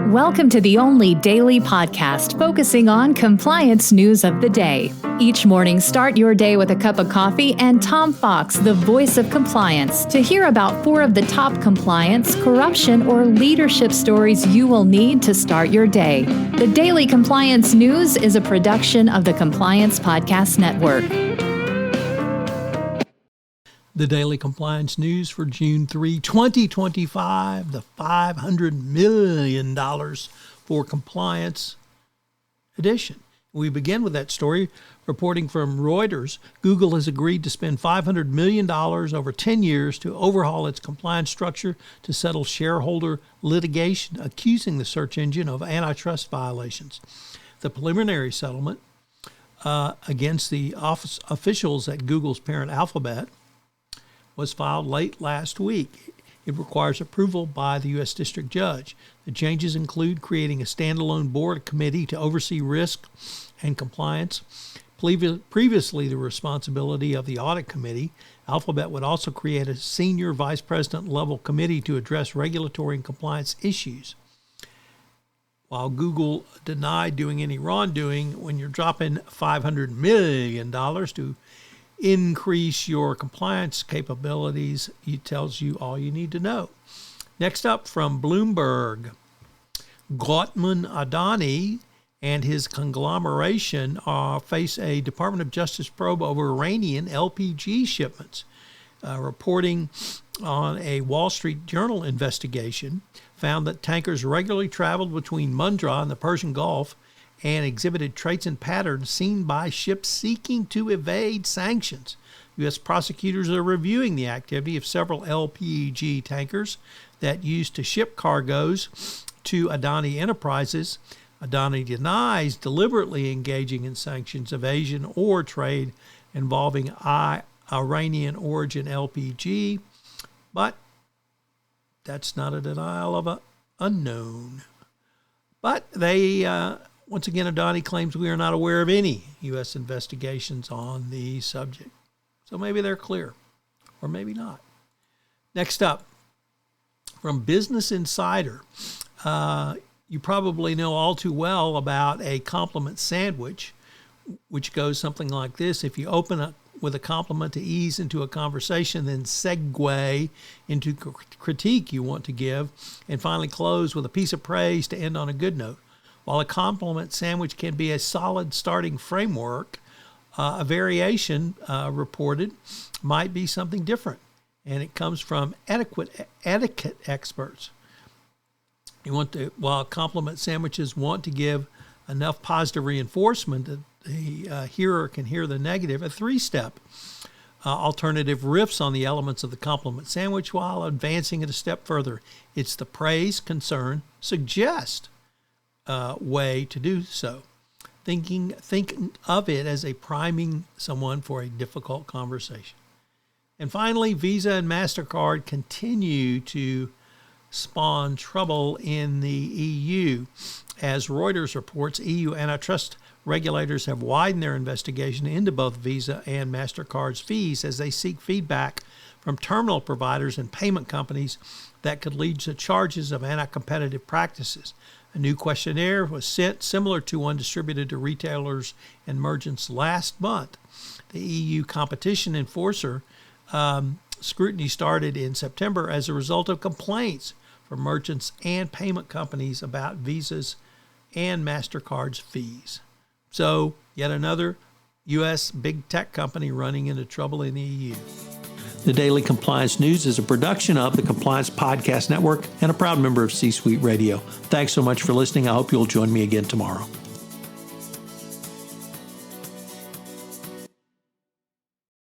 Welcome to the only daily podcast focusing on compliance news of the day. Each morning, start your day with a cup of coffee and Tom Fox, the voice of compliance, to hear about 4 of the top compliance, corruption, or leadership stories you will need to start your day. The Daily Compliance News is a production of the Compliance Podcast Network. The Daily Compliance News for June 3, 2025, the $500 million for compliance edition. We begin with that story reporting from Reuters. Google has agreed to spend $500 million over 10 years to overhaul its compliance structure to settle shareholder litigation accusing the search engine of antitrust violations. The preliminary settlement against the office officials at Google's parent Alphabet was filed late last week. It requires approval by the U.S. District Judge. The changes include creating a standalone board committee to oversee risk and compliance. Previously the responsibility of the audit committee, Alphabet would also create a senior vice president level committee to address regulatory and compliance issues. While Google denied doing any wrongdoing, when you're dropping $500 million to increase your compliance capabilities, it tells you all you need to know. Next up from Bloomberg, Adani and his conglomeration face a Department of Justice probe over Iranian LPG shipments. Reporting on a Wall Street Journal investigation found that tankers regularly traveled between Mundra and the Persian Gulf and exhibited traits and patterns seen by ships seeking to evade sanctions. U.S. prosecutors are reviewing the activity of several LPG tankers that used to ship cargoes to Adani Enterprises. Adani denies deliberately engaging in sanctions evasion or trade involving Iranian origin LPG, but that's not a denial of an unknown. But once again, Adani claims we are not aware of any U.S. investigations on the subject. So maybe they're clear, or maybe not. Next up, from Business Insider, you probably know all too well about a compliment sandwich, which goes something like this. If you open up with a compliment to ease into a conversation, then segue into critique you want to give, and finally close with a piece of praise to end on a good note. While a compliment sandwich can be a solid starting framework, a variation reported might be something different, and it comes from etiquette experts. While compliment sandwiches want to give enough positive reinforcement that the hearer can hear the negative, a 3-step alternative riffs on the elements of the compliment sandwich while advancing it a step further. It's the praise, concern, suggest way to do so. Think of it as a priming someone for a difficult conversation. And finally, Visa and Mastercard continue to spawn trouble in the EU. As Reuters reports, EU antitrust regulators have widened their investigation into both Visa and Mastercard's fees as they seek feedback from terminal providers and payment companies that could lead to charges of anti-competitive practices. A new questionnaire was sent, similar to one distributed to retailers and merchants last month. The EU competition enforcer scrutiny started in September as a result of complaints from merchants and payment companies about Visa's and Mastercard's fees. So, yet another U.S. big tech company running into trouble in the EU. The Daily Compliance News is a production of the Compliance Podcast Network and a proud member of C-Suite Radio. Thanks so much for listening. I hope you'll join me again tomorrow.